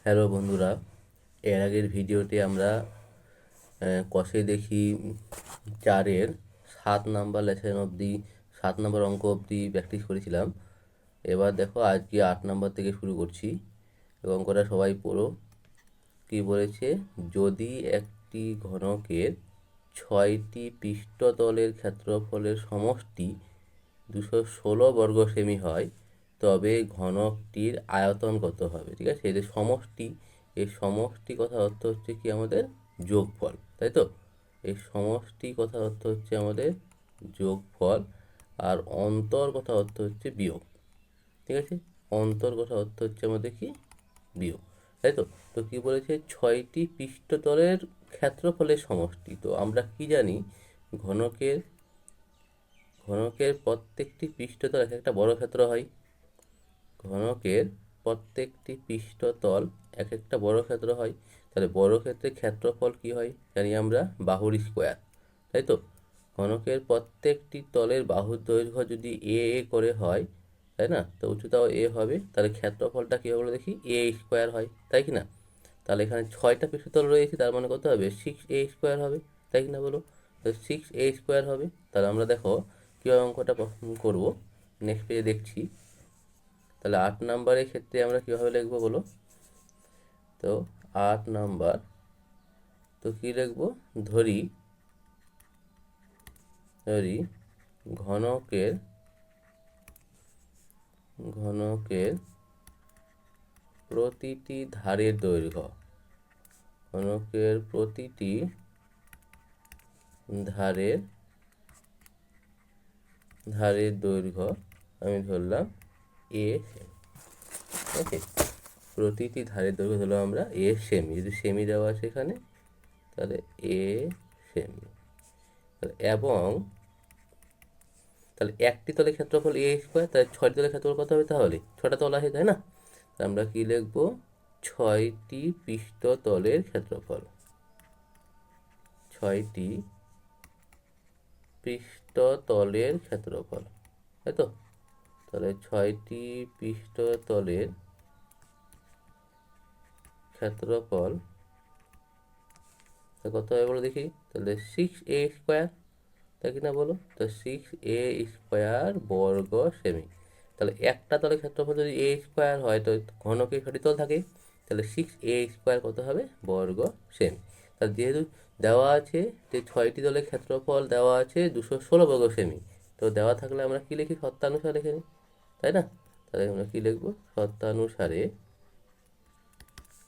Hello বন্ধুরা, এর আগের ভিডিওতে আমরা কষে দেখি 4-এর 7 নাম্বার লেসন অবধি, 7 নাম্বার অঙ্ক অবধি প্র্যাকটিস করেছিলাম। এবার দেখো আজকে 8 নাম্বার থেকে শুরু করছি। এবং অঙ্কটা সবাই পড়ো। কি বলেছে? যদি একটি ঘনকের 6টি পৃষ্ঠতলের ক্ষেত্রফলের সমষ্টি 216 বর্গ সেমি হয়, তবে ঘনকটির আয়তন কত হবে? ঠিক আছে, এদের সমষ্টি, এই সমষ্টি কথার অর্থ হচ্ছে কি আমাদের যোগফল, তাই তো? এই সমষ্টি কথার অর্থ হচ্ছে আমাদের যোগফল, আর অন্তর কথা অর্থ হচ্ছে বিয়োগ। ঠিক আছে, অন্তর কথা অর্থ হচ্ছে আমাদের কি বিয়োগ, তাই তো? তো কি বলেছে? 6টি পৃষ্ঠতলের ক্ষেত্রফলের সমষ্টি। তো আমরা কি জানি? ঘনকের ঘনকের প্রত্যেকটি পৃষ্ঠতল এক একটা বর্গক্ষেত্র হয়। ঘনকের প্রত্যেকটি পৃষ্ঠতল এক একটা বর্গক্ষেত্র হয়। তাহলে বর্গক্ষেত্রের ক্ষেত্রফল কি হয় জানি আমরা? বাহুর স্কোয়ার, তাই তো? ঘনকের প্রত্যেকটি তলের বাহুর দৈর্ঘ্য যদি এ করে হয়, তাই না? তো উচ্চতাও এ হবে, তাহলে ক্ষেত্রফলটা কী হবে দেখি? এ স্কোয়ার হয়, তাই কি না? তাহলে এখানে 6টা পৃষ্ঠতল রয়েছে, তার মানে কত হবে? 6a স্কোয়ার হবে, তাই কি না বলো? তো 6a স্কোয়ার হবে। তাহলে আমরা দেখো কীভাবে অঙ্কটা করবো, নেক্সট পেজে দেখছি। তাহলে 8 নাম্বারের ক্ষেত্রে আমরা কীভাবে লিখবো বলো তো? 8 নাম্বার তো কী লিখবো? ধরি ধরি ঘনকের ঘনকের প্রতিটি ধারের দৈর্ঘ্য, ঘনকের প্রতিটি ধারের ধারের দৈর্ঘ্য আমি ধরলাম এ সেমি। ওকে, প্রতিটি ধারের দৈর্ঘ্য ধরলাম আমরা এ সেমি। যদি সেমি দেওয়া আছে এখানে, তাহলে এ সেমি। এবং তাহলে একটি তলের ক্ষেত্রফল এ স্কোয়ার, তাহলে 6টি তলের ক্ষেত্রফল কত হবে? তাহলে 6টা তল আছে, তাই না? আমরা কি লিখবো? 6টি পৃষ্ঠতলের ক্ষেত্রফল, 6টি পৃষ্ঠতলের ক্ষেত্রফল, তাই তো? তাহলে 6টি পৃষ্ঠতলের ক্ষেত্রফল কত হবে বলো দেখি? তাহলে 6a স্কোয়ার, তাই কি না বলো? তো 6a স্কোয়ার বর্গ সেমি। তাহলে একটা তলের ক্ষেত্রফল যদি এ স্কোয়ার হয়, তো ঘনকে 6টি তল থাকে, তাহলে 6a স্কোয়ার কত হবে? বর্গ সেমি। তাহলে যেহেতু দেওয়া আছে যে 6টি তলের ক্ষেত্রফল দেওয়া আছে 216 বর্গ সেমি, তো দেওয়া থাকলে আমরা কি লিখি? শর্তানুসারে লিখে নিই, তাই না? তাহলে আমরা কি লিখবো? শর্তানুসারে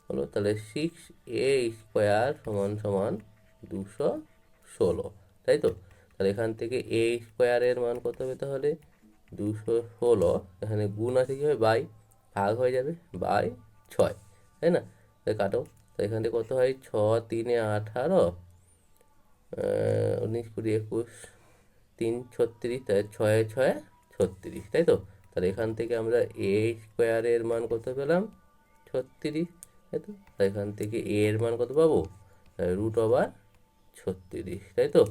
হলো, তাহলে 6a স্কোয়ার সমান সমান 216, তাই তো? তাহলে এখান থেকে এ স্কোয়ারের মান কত হবে তাহলে? 216, এখানে গুণ আছে কী হবে? বাই, ভাগ হয়ে যাবে বাই 6, তাই না? তাহলে কাটো। তো এখান থেকে কত হয়? 6 3 18, 19 20 21, 3 36, তাহলে 6 6 36, তাই তো? তাহলে এখান থেকে আমরা এ স্কোয়ারের মান কত পেলাম? 36, তাই তো? তাই এখান থেকে এ এর মান কত পাবো? √36, তাই তো?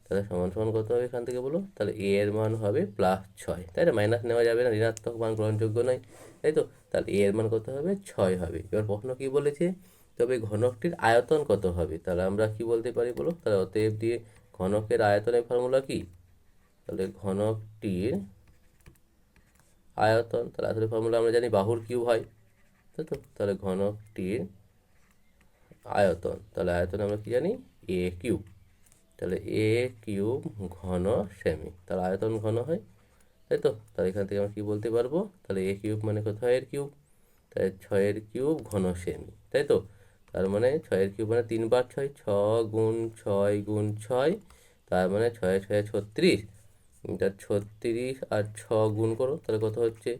তাহলে সমান সমান কত হবে এখান থেকে বলো? তাহলে এ এর মান হবে +6, তাই না? মাইনাস নেওয়া যাবে না, ঋণাত্মক মান গ্রহণযোগ্য নয়, তাই তো? তাহলে এ এর মান কত হবে? 6 হবে। এবার প্রশ্ন কি বলেছে? তবে ঘনকটির আয়তন কত হবে? তাহলে আমরা কি বলতে পারি বলো? তাহলে অতএব দিয়ে ঘনকের আয়তনের ফর্মুলা কি? তাহলে ঘনকটির আয়তন, তাহলে আসলে ফর্মুলা আমরা জানি বাহুর কিউব হয়, তাই তো? তাহলে ঘনকটির আয়তন, তাহলে আয়তন আমরা কি জানি? এ কিউব। তাহলে এ কিউব ঘন সেমি, তাহলে আয়তন ঘন হয়, তাই তো? তাহলে এখান থেকে আমরা কি বলতে পারবো? তাহলে এ কিউব মানে কত? 6 কিউব, তাই 6 কিউব ঘন সেমি, তাই তো? তার মানে 6 কিউব মানে 3 বার 6, 6 গুণ 6 গুণ 6, তার মানে 6 6 36, এটা 36 আর 6 গুণ করো, তাহলে কত হচ্ছে?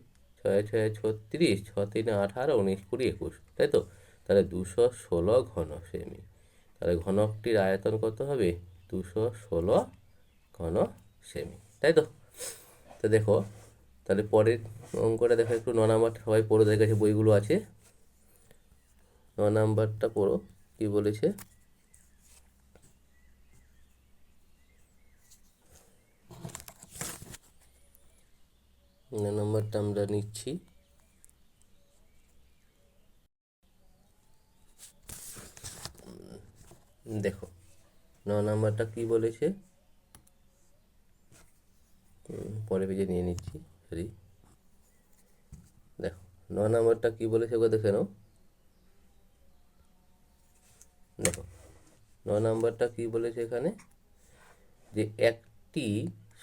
6 6 36, 6 3 18, 19 20 21, তাই তো? তাহলে 216 ঘন সেমি। তাহলে ঘনকটির আয়তন কত হবে? 216 ঘন সেমি, তাই তো? তো দেখো, তাহলে পরের অঙ্কটা দেখো একটু। 9 নাম্বারটা সবাই পড়ো, তাদের কাছে বইগুলো আছে। 9 নাম্বারটা পড়ো, কি বলেছে? 9 নাম্বারটা আমরা নিচ্ছি। দেখো 9 নাম্বারটা কি বলেছে, পরে পেজে নিয়ে নিচ্ছি, সরি। দেখো 9 নাম্বারটা কি বলেছে ওকে দেখে নাও। দেখো 9 নাম্বারটা কি বলেছে এখানে, যে একটি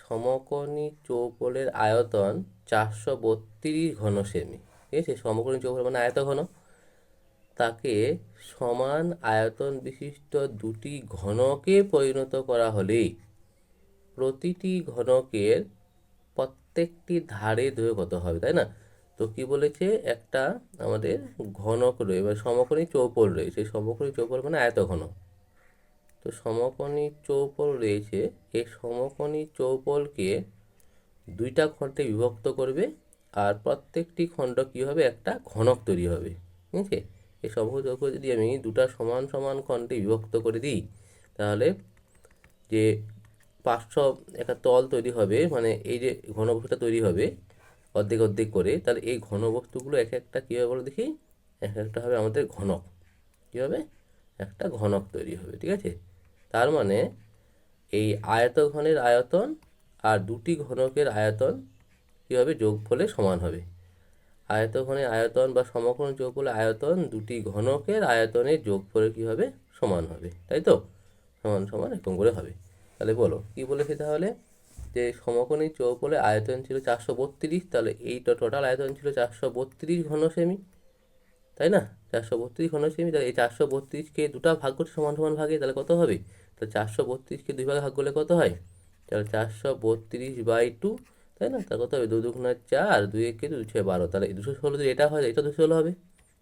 সমকোণী চৌকোণের আয়তন 432 ঘন সেমি। ঠিক আছে, সমকোণী চৌকোণ মানে আয়তঘন, তাকে সমান আয়তন বিশিষ্ট দুটি ঘনকে পরিণত করা হলে প্রতিটি ঘনকের প্রত্যেকটি ধারে দৈর্ঘ্য কত হবে, তাই না? তো কি বলেছে, একটা আমাদের ঘনক রয়েছে, এবার সমকোণী চৌপল রয়েছে, সেই সমকোণী চৌপল মানে আয়তঘন। তো সমকোণী চৌপল রয়েছে, এই সমকোণী চৌপলকে দুইটা খণ্ডে বিভক্ত করবে, আর প্রত্যেকটি খণ্ড কী হবে, একটা ঘনক তৈরি হবে। ঠিক আছে, এই সমকোণী চৌপল যদি আমি দুটা সমান সমান খণ্ডে বিভক্ত করে দিই, তাহলে যে 500 একটা তল তৈরি হবে, মানে এই যে ঘনবস্তুটা তৈরি হবে অর্ধেক অর্ধেক করে, তাহলে এই ঘনবস্তুগুলো এক একটা কী হবে বলো দেখি, এক একটা হবে আমাদের ঘনক। কী হবে, একটা ঘনক তৈরি হবে। ঠিক আছে, তার মানে এই আয়তঘনের আয়তন আর দুটি ঘনকের আয়তন কী হবে, যোগফলে সমান হবে। আয়তঘনের আয়তন বা সমকোণ যোগফলে আয়তন দুটি ঘনকের আয়তনের যোগফলে কী হবে, সমান হবে, তাই তো? সমান সমান এরকম করে হবে। তাহলে বলো কি বলেছে তাহলে, যে সমকোণী চৌকোণে আয়তন ছিল 432, তাহলে এইটা টোটাল আয়তন ছিল 432 ঘন সেমি, তাই না? 432 ঘন সেমি, তাহলে এই 432কে দুটা ভাগ করছে সমান সমান ভাগে, তাহলে কত হবে? তো 432কে দুই ভাগে ভাগ করলে কত হয়, তাহলে 432/2, তাই না? তাহলে কত হবে, 2 2 4, 2 1 2 6 12, তাহলে 216 যদি এটা হয়, এটা 216 হবে,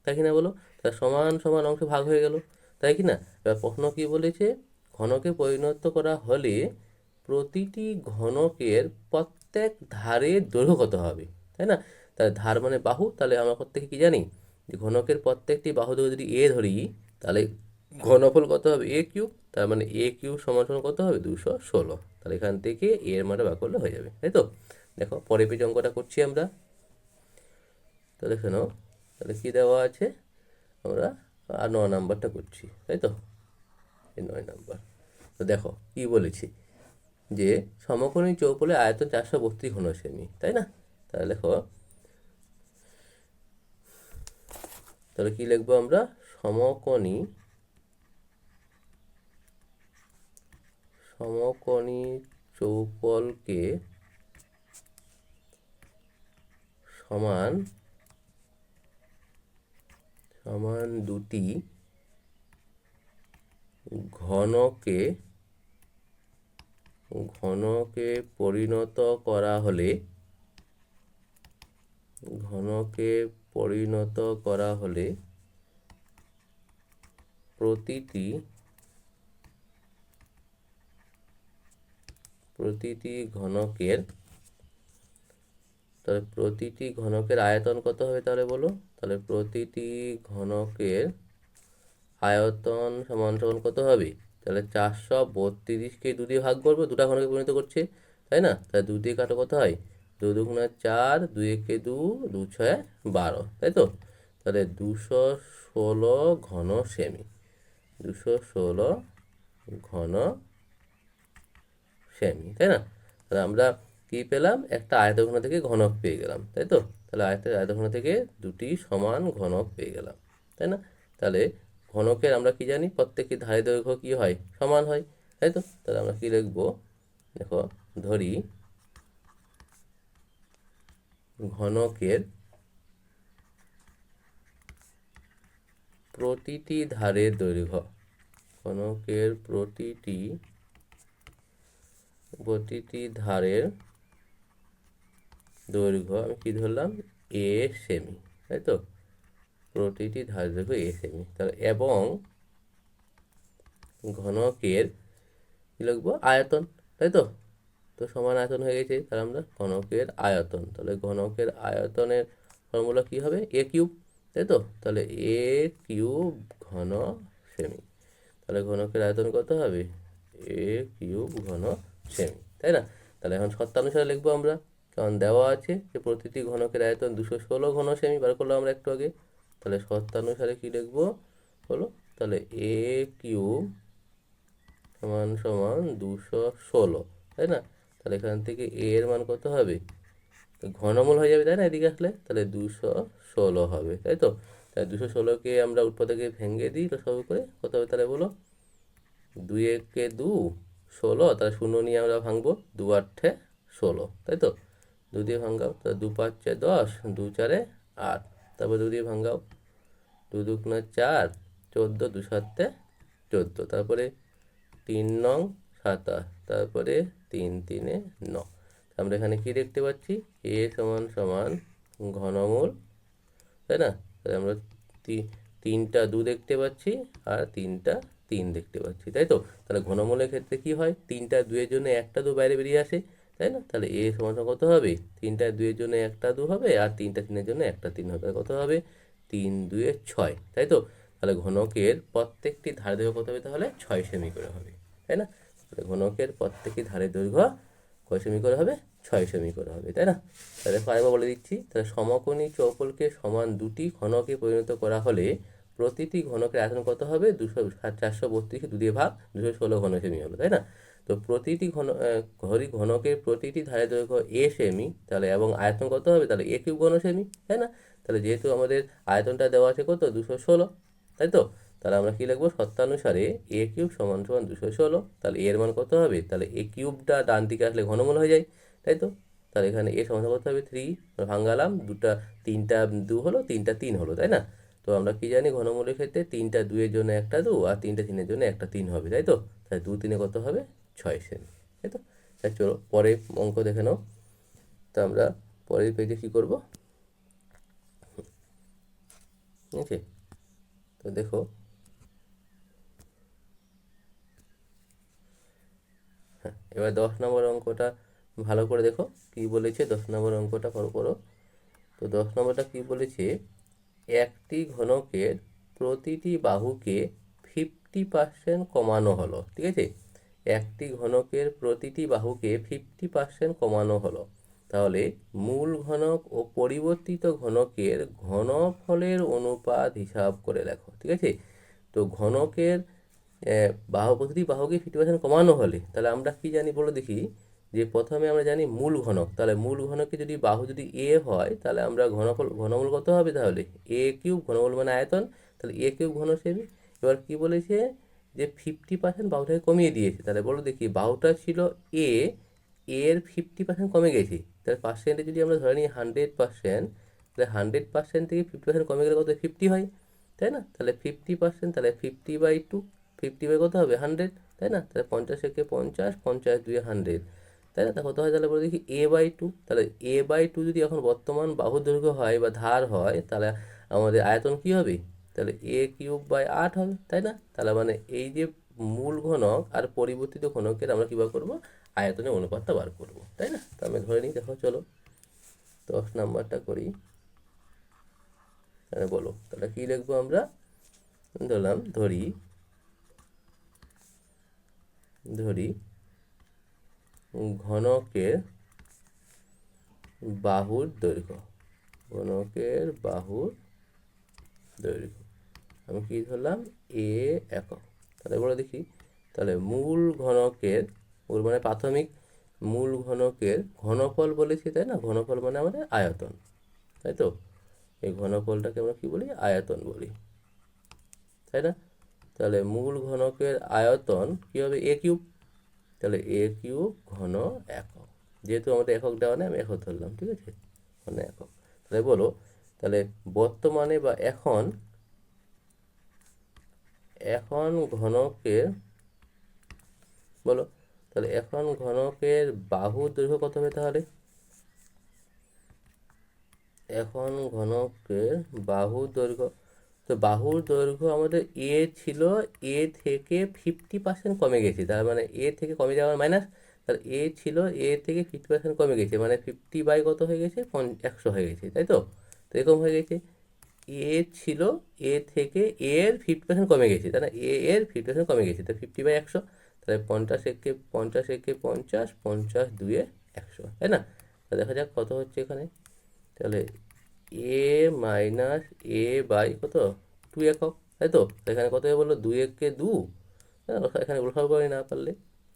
তাই কি না বলো? তাহলে সমান সমান অংশে ভাগ হয়ে গেল, তাই কি না? এবার প্রশ্ন কি বলেছে, ঘনকে পরিণত করা হলে প্রতিটি ঘনকের প্রত্যেক ধারের দৈর্ঘ্য কত হবে, তাই না? তাহলে ধার মানে বাহু, তাহলে আমরা প্রত্যেকে কি জানি, যে ঘনকের প্রত্যেকটি বাহু দৈর্ঘ্য যদি এ ধরি, তাহলে ঘনফল কত হবে, এ কিউব। তার মানে এ কিউব সমান সমান কত হবে, 216। তাহলে এখান থেকে এর মানে বার করলে হয়ে যাবে, তাই তো? দেখো পরে পেজ অঙ্কটা করছি আমরা, তো দেখে নাও। তাহলে কী দেওয়া আছে, আমরা আর 9 নাম্বারটা করছি, তাই তো? এই 9 নাম্বার। তো দেখো কি বলেছি, যে সমকোণী চৌকোণে আয়তন 432 ঘন সেমি, তাই না? তাহলে দেখো, তাহলে কি লিখবো আমরা, সমকোণী চৌকোণকে সমান সমান দুটি ঘনকে পরিণত করা হলে প্রতিটি ঘনকের, তাহলে প্রতিটি ঘনকের আয়তন কত হবে তাহলে বলো, তাহলে প্রতিটি ঘনকের আয়তন সমান সমান কত হবে, তাহলে 432কে 2 দিয়ে ভাগ করবো, দুটা ঘনকে পরিণত করছে, তাই না? তাহলে 2 দিয়ে কাটো কত হয়, 2 2 4, 2 1 2, 2 6 12, তাই তো? তাহলে 216 ঘন সেমি, 216 ঘন সেমি, তাই না? তাহলে আমরা কী পেলাম, একটা আয়তঘন থেকে ঘনক পেয়ে গেলাম, তাই তো? তাহলে আয়তঘন থেকে দুটি সমান ঘনক পেয়ে গেলাম, তাই না? তাহলে ঘনকের আমরা কি জানি, প্রত্যেকটি ধারে দৈর্ঘ্য কী হয়, সমান হয়, তাই তো? তাহলে আমরা কী লিখবো, দেখো ধরি ঘনকের প্রতিটি ধারের দৈর্ঘ্য, ঘনকের প্রতিটি ধারের দৈর্ঘ্য আমি কী ধরলাম, এ সেমি, তাই তো? প্রতিটি ধারের দৈর্ঘ্য এ সেমি, তাহলে এবং ঘনকের কী লিখবো, আয়তন, তাই তো? তো সমান আয়তন হয়ে গেছে, তাহলে আমরা ঘনকের আয়তন, তাহলে ঘনকের আয়তনের ফর্মুলা কী হবে, এ কিউব, তাই তো? তাহলে এ কিউব ঘন সেমি, তাহলে ঘনকের আয়তন কত হবে, এ কিউব ঘন সেমি, তাই না? তাহলে এখন শর্তানুসারে লিখবো আমরা, কারণ দেওয়া আছে যে প্রতিটি ঘনকের আয়তন 216 ঘন সেমি, বার করলাম আমরা একটু আগে। তাহলে শর্তানুসারে কী লিখবো হলো, তাহলে এ কিউব সমান সমান 216, তাই না? তাহলে এখান থেকে এ এর মান কত হবে? ঘনমূল হয়ে যাবে, তাই না? এদিকে আসলে তাহলে 216 হবে, তাই তো? তাহলে 216কে আমরা উৎপাদকে ভেঙে দিই লসাগু করে, কত হবে তাহলে বলো? 2 একে 2, 16, তাহলে শূন্য নিয়ে আমরা ভাঙবো, 2 আটে 16, তাই তো? 2 দিয়ে ভাঙাও, তাহলে 2 পাঁচে 10, 2 চারে 8, তারপর 2 দিয়ে ভাঙাও, 2 দুগুণে 4, 14, 2 সাতে 14, তারপরে 3 নং 27, তারপরে 3 তিনে 9। আমরা এখানে কি দেখতে পাচ্ছি? এ সমান সমান ঘনমূল, তাই না? তাহলে আমরা তিনটা 2 দেখতে পাচ্ছি আর তিনটা 3 দেখতে পাচ্ছি, তাই তো? তাহলে ঘনমূলের ক্ষেত্রে কি হয়? 3টা 2 এর জন্য একটা 2 বাইরে বেরিয়ে আসে, তাই না? তাহলে এ সমান সমান কত হবে? 3টা 2 এর জন্য একটা 2 হবে আর 3টা 3 এর জন্য একটা 3 হবে, কত হবে? 3 2 এ 6, তাই তো? তাহলে ঘনকের প্রত্যেকটি ধারে দৈর্ঘ্য কত হবে তাহলে? 6 সেমি করে হবে, তাই না? তাহলে ঘনকের প্রত্যেকটি ধারের দৈর্ঘ্য কয় সেমি করে হবে? 6 সেমি করে হবে, তাই না? তাহলে আরেকবার বলে দিচ্ছি, তাহলে সমকোণী চৌপলকে সমান দুটি ঘনকে পরিণত করা হলে প্রতিটি ঘনকের আয়তন কত হবে? 432 2 দিয়ে ভাগ, 216 ঘন সেমি হলো, তাই না? তো প্রতিটি ঘনকের প্রতিটি ধারের দৈর্ঘ্য এ সেমি, তাহলে এবং আয়তন কত হবে? তাহলে এ কিউব ঘন সেমি, তাই না? তাহলে যেহেতু আমাদের আয়তনটা দেওয়া আছে কত? 216, তাই তো? তাহলে আমরা কি লিখবো? শর্তানুসারে এ কিউব সমান সমান 216, তাহলে এর মান কত হবে? তাহলে এ কিউবটা ডান দিকে আসলে ঘনমূল হয়ে যায়, তাই তো? তাহলে এখানে এ সমান কত হবে? 3, ভাঙালাম, 3টা 2 হলো, 3টা 3 হলো, তাই না? তো আমরা কি জানি ঘনমূলের ক্ষেত্রে 3টা 2 এর জন্য একটা 2 আর 3টা 3 এর জন্য একটা 3 হবে, তাই তো? তাহলে 2 3 কত হবে? 6 সেমি, তাই তো? তাই চলো পরের অঙ্ক দেখে নাও। তো আমরা পরের পেজে কী করবো, ঠিক আছে? তো দেখো, হ্যাঁ, এবার 10 নম্বর অঙ্কটা ভালো করে দেখো কি বলেছে। 10 নম্বর অঙ্কটা করো। তো 10 নম্বরটা কি বলেছে? একটি ঘনকের প্রতিটি বাহুকে 50% কমানো হলো, ঠিক আছে? একটি ঘনকের প্রতিটি বাহুকে 50% কমানো হলো, তাহলে মূল ঘনক ও পরিবর্তিত ঘনকের ঘনফলের অনুপাত হিসাব করে লেখো, ঠিক আছে? তো ঘনকের প্রতিটি বাহুকে 50% কমানো হলে তাহলে আমরা কি জানি বলে দেখি, যে প্রথমে আমরা জানি মূল ঘনক, তাহলে মূল ঘনকে যদি বাহু যদি এ হয় তাহলে আমরা ঘনমূল কত হবে তাহলে? এ কিউব, ঘনমূল মানে আয়তন, তাহলে এ কিউব ঘন সেমি। এবার কি বলেছে? যে 50% বাহুটাকে কমিয়ে দিয়েছে, তাহলে বলো দেখি বাহুটা ছিল এ, এর 50% কমে গেছে, তাহলে পার্সেন্টে যদি আমরা ধরে নিই 100%, তাহলে 100% থেকে 50% কমে গেলে কত? 50 হয়, তাই না? তাহলে 50%, তাহলে 50/2, 50 বাই কত হবে? 100, তাই না? তাহলে 50 একে 50, 50 2 100, তাই না? তা কত হয় তাহলে বলে দেখি? a/2, তাহলে a/2 যদি এখন বর্তমান বাহুর দৈর্ঘ্য হয় বা ধার হয়, তাহলে আমাদের আয়তন কি হবে? তাহলে a কিউব বাই 8 হবে, তাই না? তাহলে মানে এই যে মূল ঘনক আর পরিবর্তিত ঘনকের আমরা কী বার করবো? আয়তনের অনুপাতটা বার করবো, তাই না? তো আমি ধরে নিই, দেখো চলো 10 নাম্বারটা করি। তাহলে বলো, তাহলে কী লিখবো আমরা? ধরি ঘনকের বাহুর দৈর্ঘ্য, আমি কি ধরলাম? এ একক। তাহলে বলে দেখি, তাহলে মূল মানে প্রাথমিক মূল ঘনকের ঘনফল বলেছি, তাই না? ঘনফল মানে আমাদের আয়তন, তাই তো? এই ঘনফলটাকে আমরা কি বলি? আয়তন বলি, তাই না? তাহলে মূল ঘনকের আয়তন কি হবে? এ কিউব, তাহলে এ কিউব ঘন একক, যেহেতু আমাদের একক দেওয়া নেই আমি একক ধরলাম, ঠিক আছে? ঘন একক। তাহলে বলো, তাহলে বর্তমানে বা এখন ঘনকের, বলো, তাহলে এখন ঘনকের বাহুর দৈর্ঘ্য কত হবে তাহলে? এখন ঘনকের বাহুর দৈর্ঘ্য, তো বাহুর দৈর্ঘ্য আমাদের এ ছিল, এ থেকে 50% কমে গেছে, তার মানে এ থেকে কমে যাওয়ার মাইনাস, তাহলে এ ছিল, এ থেকে 50% কমে গেছে, মানে 50 বাই কত হয়ে গেছে? 100 হয়ে গেছে, তাই তো? তো এরকম হয়ে গেছে, এ ছিল, এ থেকে এর 50% কমে গেছে, তাই না? এর 50% কমে গেছে, তো 50/100, তাহলে 50 50 2 100, তাই না? তা দেখা যাক কত হচ্ছে এখানে। তাহলে এ মাইনাস এ বাই কত? 2 একক, তাই তো? এখানে কত হবে বললো? 2 একে 2, এখানে লসাগু করি না পারলে,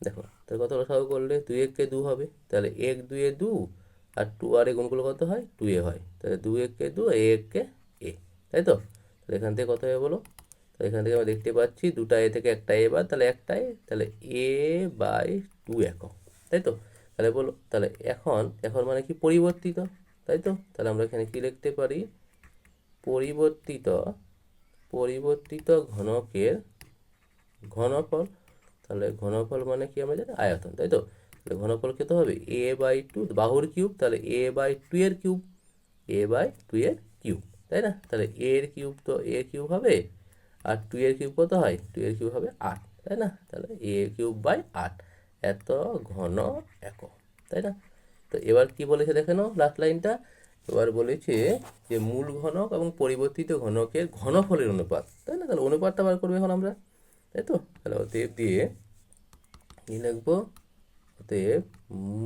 দেখো তাহলে কত লসাগু করলে 2 একে 2 হবে, তাহলে 1 2 এ 2, আর 2 আর এ গুণ করলে কত হয় 2 এ হয়, তাহলে 2 একে 2, এ একে এ, তাই তো? তাহলে এখান থেকে কত হবে বলো? তাহলে এখান থেকে আমরা দেখতে পাচ্ছি দুটা এ থেকে একটা এ বাদ, তাহলে একটা এ, তাহলে এ বাই 2 একক, তাই তো? তাহলে বলো, তাহলে এখন এখন মানে কি পরিবর্তিত, তাই তো? তাহলে আমরা এখানে কি লিখতে পারি? পরিবর্তিত পরিবর্তিত ঘনকের ঘনফল। তাহলে ঘনফল মানে কি আমরা জানি আয়তন, তাই তো? তাহলে ঘনফল কত হবে? এ বাই 2, বাহুর কিউব, তাহলে এ বাই 2 এর কিউব, এ বাই 2 এর কিউব, তাই না? তাহলে এ এর কিউব তো এ কিউব হবে, আর 2 এর কিউব কত হয়? 2 এর কিউব হবে 8, তাই না? তাহলে এ কিউব বাই 8 এত ঘন একক, তাই না? তো এবার কি বলেছে দেখে নাও লাস্ট লাইনটা। এবার বলেছে যে মূল ঘনক এবং পরিবর্তিত ঘনকের ঘনফলের অনুপাত, তাই না? তাহলে অনুপাতটা বার করবে এখন আমরা, তাই তো? তাহলে অতএব দিয়ে কি লিখবো? অতএব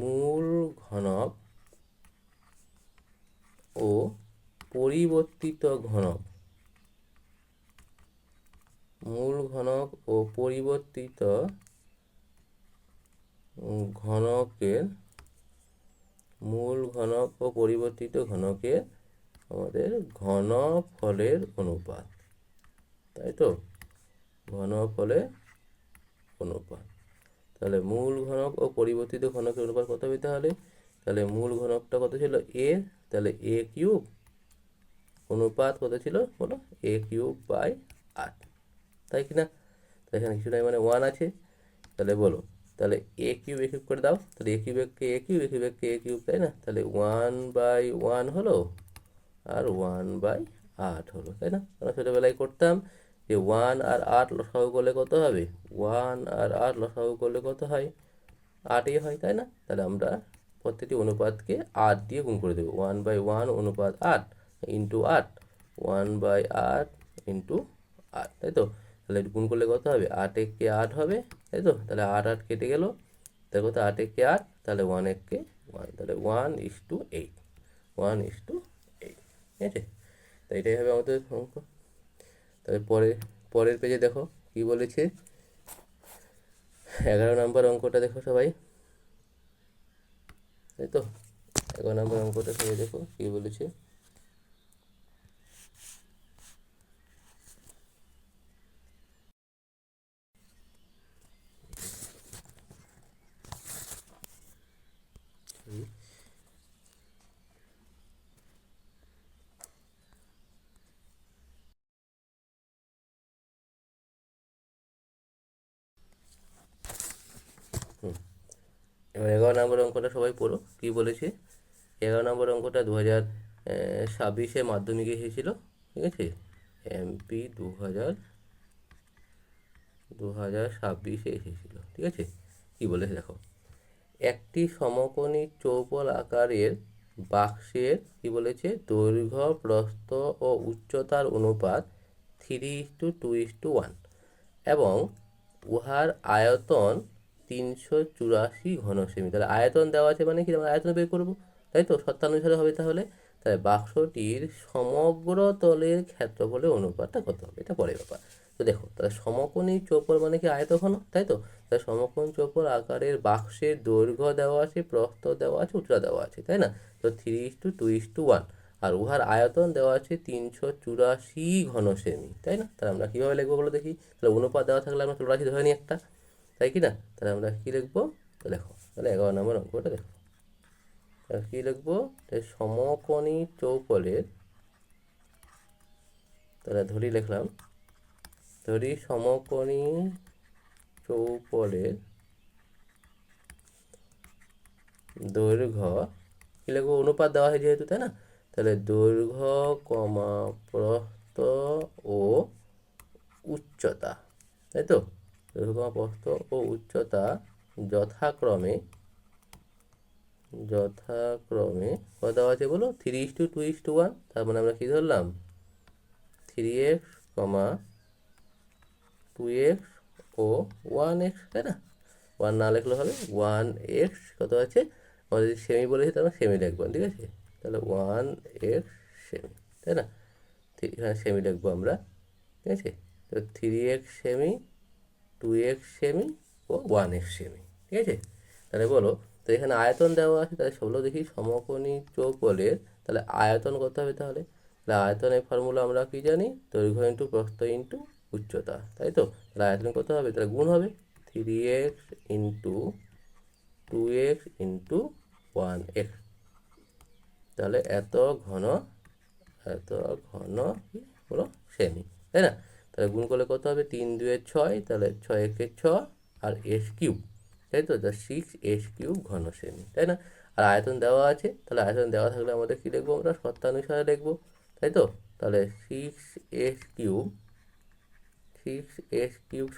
মূল ঘনক ও পরিবর্তিত ঘনক, মূল ঘনক ও পরিবর্তিত ঘনকের, মূল ঘনক ও পরিবর্তিত ঘনকের আমাদের ঘনফলের অনুপাত, তাই তো? ঘনফলের অনুপাত। তাহলে মূল ঘনক ও পরিবর্তিত ঘনকের অনুপাত কত হবে তাহলে? তাহলে মূল ঘনকটা কত ছিল? এ, তাহলে এ কিউব, অনুপাত কত ছিল বলো? এ কিউব বাই 8, তাই কি না? তো এখানে কিছু নাই মানে 1 আছে, তাহলে বলো, তাহলে এ কিউব করে দাও, তাহলে এ কিউব এককে এ কিউব, এ কিউব এককে এ কিউব, তাই না? তাহলে 1/1 হলো, আর 1/8 হলো, তাই না? আমরা ছোটোবেলায় করতাম যে 1 আর 8 লসাগু করলে কত হবে? 1 আর 8 লসাগু করলে কত হয়? 8ই হয়, তাই না? তাহলে আমরা প্রত্যেকটি অনুপাতকে 8 দিয়ে গুণ করে দেবো, 1/1 অনুপাত 8 ইন্টু 8, 1/8 ইন্টু 8, তাই তো? তাহলে গুণ করলে কত হবে? 8 একে 8 হবে, তাই তো? তাহলে 8 8 কেটে গেল, তাহলে কত? 8 একে 8, তাহলে 1 একে 1, তাহলে 1:8, 1:8, ঠিক আছে? তো এটাই হবে আমাদের অঙ্ক। তাহলে পরের পেজে দেখো কি বলেছে, 11 নম্বর অঙ্কটা দেখো সবাই, তাই তো? 11 নম্বর অঙ্কটা সবাই দেখো কি বলেছে। এবার 11 নম্বর অঙ্কটা সবাই পড়ো কি বলেছে। 11 নম্বর অঙ্কটা 2026 মাধ্যমিকে এসেছিল, ঠিক আছে? এমপি 2026 এসেছিল, ঠিক আছে? কি বলেছে দেখো, একটি সমকোণী চৌপল আকারের বাক্সের কি বলেছে দৈর্ঘ্য প্রস্থ ও উচ্চতার অনুপাত 3:2:1 এবং উহার আয়তন 384 ঘনসেমি। তাহলে আয়তন দেওয়া আছে মানে কি, আমরা আয়তন বের করবো, তাই তো? শর্তানুসারে হবে তাহলে। তাহলে বাক্সটির সমগ্র তলের ক্ষেত্রফলের অনুপাতটা কত হবে, এটা পরের ব্যাপার। তো দেখো, তাহলে সমকোণী চৌপল মানে কি আয়তঘন, তাই তো? তাহলে সমকোণ চৌপল আকারের বাক্সের দৈর্ঘ্য দেওয়া আছে, প্রস্থ দেওয়া আছে, উচ্চতা দেওয়া আছে, তাই না? তো 3:2:1, আর উহার আয়তন দেওয়া আছে 384 ঘনসেমি, তাই না? তাহলে আমরা কীভাবে লিখবো বলো দেখি। তাহলে অনুপাত দেওয়া থাকলে আমরা চলে আসি ধরে নিই একটা, তাই কি না? তাহলে আমরা কী লিখবো? তো দেখো, তাহলে 11 নম্বর অঙ্কটা দেখো, তাহলে কী লিখবো? সমকোণী চৌপলের, তাহলে ধরি লিখলাম, ধরি সমকোণী চৌপলের দৈর্ঘ্য, কী লিখবো? অনুপাত দেওয়া হয় যেহেতু, তাই না? তাহলে দৈর্ঘ্য কমা প্রস্থ ও উচ্চতা, তাই তো? দৈর্ঘ্য প্রস্থ ও উচ্চতা যথাক্রমে কত দেওয়া আছে বলো? 3:2:1, তার মানে আমরা কী ধরলাম? 3x, 2x ও 1x, তাই না? 1 না লিখলে হবে 1x, কত আছে? আমরা যদি সেমি বলেছি তাহলে সেমি লিখবো, ঠিক আছে? তাহলে 1x সেমি, তাই না? এখানে সেমি লিখবো আমরা, ঠিক আছে? তো 3x সেমি, 2x সেমি ও 1x সেমি, ঠিক আছে। তাহলে বলো, তো এখানে আয়তন দেওয়া আছে, তাহলে সেগুলো দেখি সমকোণী চৌকোণের, তাহলে আয়তন কত হবে তাহলে? তাহলে আয়তনের ফর্মুলা আমরা কি জানি? দৈর্ঘ্য ইন্টু প্রস্থ ইন্টু উচ্চতা, তাই তো। তাহলে আয়তন কত হবে? তাহলে গুণ হবে 3x into 2x into 1x, তাহলে এত ঘন কি হলো সেমি, তাই না। তাহলে গুণ করলে কত হবে? 3 2 6, তাহলে 6 1 6 আর এস কিউব, তাই তো। 6 কিউব ঘন সেমি, তাই না। আর আয়তন দেওয়া আছে, তাহলে আয়তন দেওয়া থাকলে আমাদের কী লিখবো? আমরা শর্তানুসারে লিখবো, তাই তো। তাহলে 6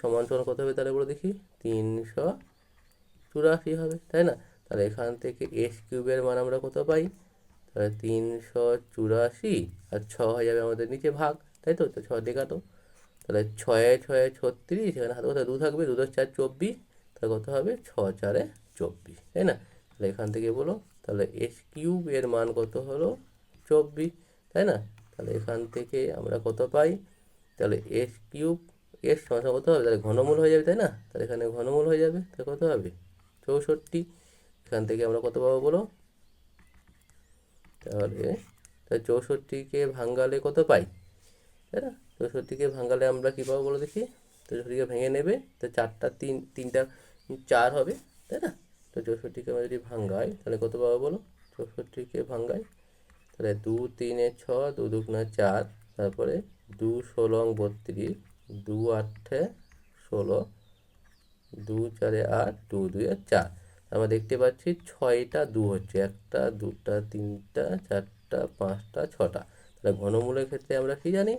সমান সমান কত হবে তাহলে বলে দেখি? 384 হবে, তাই না। তাহলে এখান থেকে এস কিউবের মান আমরা কত পাই? তাহলে 384, আর 6 হয়ে যাবে আমাদের নিচে ভাগ, তাই তো। তো 6 দিয়ে কাটো, তাহলে 6 6 36, এখানে হাতে কোথায় 2 থাকবে, 2 4 24, তাহলে কত হবে? 6 4 24, তাই না। তাহলে এখান থেকে বলো, তাহলে এস কিউব এর মান কত হলো? 24, তাই না। তাহলে এখান থেকে আমরা কত পাই? তাহলে এস কিউব এস সমান কত হবে? তাহলে ঘনমূল হয়ে যাবে, তাই না। তাহলে এখানে ঘনমূল হয়ে যাবে, তাহলে কত হবে? 64। এখান থেকে আমরা কত পাবো বলো? তাহলে 64কে ভাঙালে কত পাই, তাই না। 64কে ভাঙালে আমরা কী পাবো বলো দেখি? 64কে ভেঙে নেবে, তো 4টা 3টা 4 হবে, তাই না। তো 64কে আমরা যদি ভাঙাই তাহলে কত পাবো বলো? 64কে ভাঙাই, তাহলে 2 3 6, 2 2 4, তারপরে 2 16 32, 2 8 16, 2 4 8, 2 2 4। আমরা দেখতে পাচ্ছি 6টা 2 হচ্ছে, 1টা 2টা 3টা 4টা 5টা 6টা। তাহলে ঘনমূলের ক্ষেত্রে আমরা কি জানি?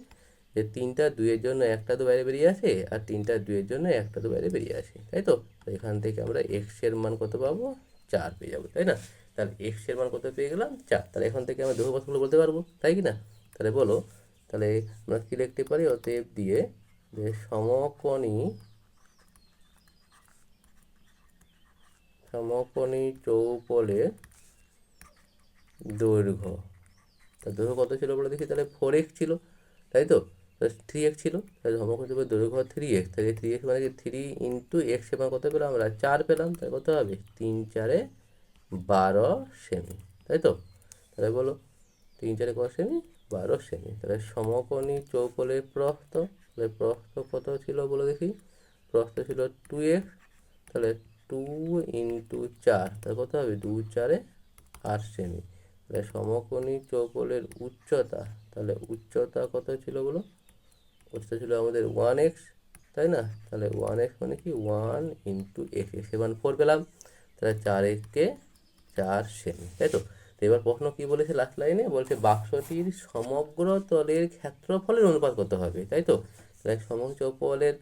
যে 3টা 2-এর জন্য 1টা 2 বাইরে বেরিয়ে আসে, আর 3টা 2-এর জন্য 1টা 2 বাইরে বেরিয়ে আসে, তাই তো। এখান থেকে আমরা এক্সের মান কত পাবো? 4 পেয়ে যাবো, তাই না। তাহলে এক্সের মান কত পেয়ে গেলাম? 4। তাহলে এখান থেকে আমরা দৈর্ঘ্য বলতে পারবো, তাই কি না। তাহলে বলো, তাহলে আমরা কী লিখতে পারি? অতএব দিয়ে যে সমকোণী চৌপলের দৈর্ঘ্য, তার দৈর্ঘ্য কত ছিল বলে দেখি? তাহলে 4x ছিল, তাই তো। 3x ছিল, তাহলে সমকোণী চৌপলের দৈর্ঘ্য 3x, তাহলে 3x মানে কি 3 ইন্টু x এর মান কত পেলাম আমরা? 4 পেলাম, তাহলে কত হবে? 3 4 12 সেমি, তাই তো। তাহলে বলো, 3 4 কত সেমি? 12 সেমি। তাহলে সমকোণী চৌপলের প্রস্থ, তাহলে প্রস্থ কত ছিল বলে দেখি? প্রস্থ ছিল 2x, তাহলে 2 ইন্টু 4, তাহলে কত হবে? 2 4 8 সেমি। তাহলে সমকোণী চৌপলের উচ্চতা, তাহলে উচ্চতা কত ছিল বলো? উচ্চতা ছিল আমাদের 1x, তাই না। তাহলে 1x মানে কি? 1 ইন্টু x, এর মান 4 পেলাম, তাহলে 4 একে 4 সেমি, তাই তো। তো এবার প্রশ্ন কি বলেছে লাস্ট লাইনে? বলছে বাক্সটির সমগ্র তলের ক্ষেত্রফলের অনুপাত কত হবে, তাই তো। তাহলে চৌপলের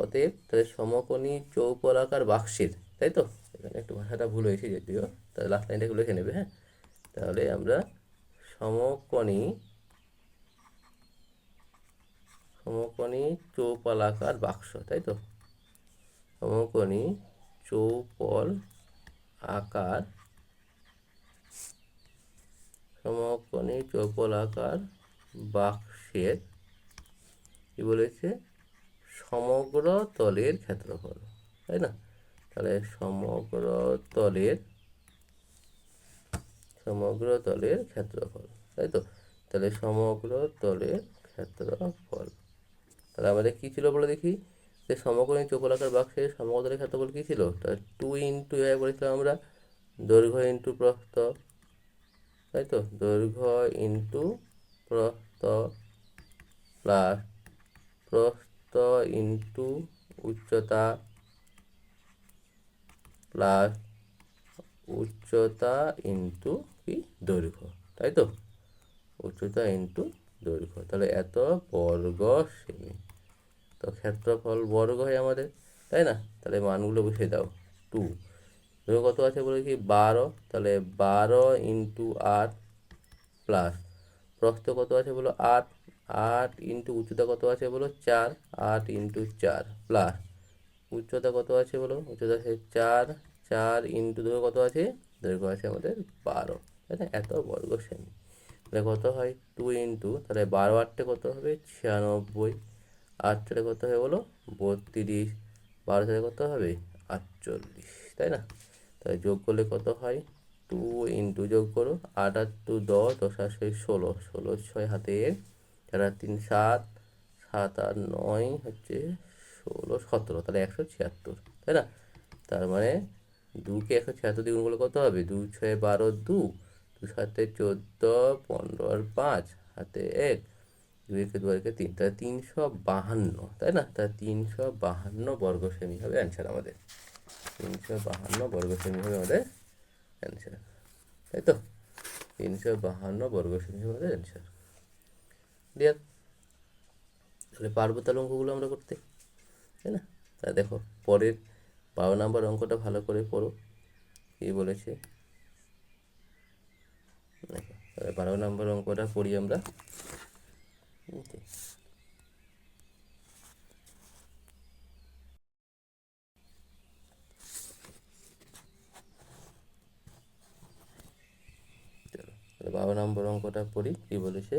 অতএব তাহলে সমকোণী চৌপলাকার বাক্সের, তাই তো। এখানে একটু ভাষাটা ভুল হয়েছে যদিও, তাহলে লাস্ট লাইনটা লিখে নেবে, হ্যাঁ। তাহলে আমরা সমকোণী চৌপলাকার বাক্স, তাই তো। সমকোণী চৌপল আকার সমকোণী চৌপলাকার বাক্সের কি বলেছে? সমগ্র তলের ক্ষেত্রফল, তাই না। তাহলে সমগ্র তলের ক্ষেত্রফল, তাই তো। তাহলে সমগ্র তলের ক্ষেত্রফল, তাহলে আমাদের কী ছিল বলে দেখি? যে সমকোণী চৌকোলাকার বাক্সের সমগ্র তলের ক্ষেত্রফল কী ছিল? তাহলে 2 ইন্টু বলেছিলাম আমরা দৈর্ঘ্য ইন্টু প্রস্থ, তাই তো। দৈর্ঘ্য ইন্টু প্রস্থ প্লাস প্রস্থ ইন্টু উচ্চতা প্লাস উচ্চতা ইন্টু কি? দৈর্ঘ্য, তাই তো। উচ্চতা ইন্টু দৈর্ঘ্য, তাহলে এত বর্গ সেমি। তো ক্ষেত্রফল বর্গ হয় আমাদের, তাই না। তাহলে মানগুলো বসিয়ে দাও। 2 দৈর্ঘ্য কত আছে বলে কি? 12, তাহলে 12 ইন্টু 8 প্লাস প্রস্থ কত আছে বলো? 8, 8 ইন্টু উচ্চতা কত আছে বলো? 4, 8 ইন্টু 4 প্লাস উচ্চতা কত আছে বলো? উচ্চতা আছে 4, 4 ইন্টু দৈর্ঘ্য কত আছে? দৈর্ঘ্য আছে আমাদের 12, তাই না। এত বর্গ সেমি। তাহলে কত হয়? 2 ইন্টু, তাহলে 12 8 কত হবে? 96, 8 চারে কত হবে বলো? 32, 12 চারে কত হবে? 48, তাই না? তাই যোগ করলে কত হয়? 2 ইন্টু যোগ করো, 8 আর 2 10, 10 আর 6 16, 16 6 হাতে 4 আর 3 7, 7 আর 9 হচ্ছে 16 17, তাহলে 176, তাই না? তার মানে 2কে 176 দিয়ে গুণ করলে কত হবে? 2 6 12, 2 2 7 14, 15 আর 5 হাতে 1, 2 একে 2 আর একে 3, তাহলে 352, তাই না? তাহলে 352 বর্গ সেমি হবে অ্যান্সার আমাদের। 352 বর্গ সেমি হবে আমাদের অ্যান্সার, তাই তো? 352 বর্গ সেমি হবে আমাদের অ্যান্সার। ক্লিয়ার? তাহলে পারবো তাহলে অঙ্কগুলো আমরা করতে, তাই না? তা দেখো পরের 12 নম্বর অঙ্কটা ভালো করে পড়ো, কী বলেছে দেখো। তাহলে 12 নম্বর অঙ্কটা পড়ি আমরা। চলো তাহলে 12 নম্বর অঙ্কটা পড়ি, কী বলেছে।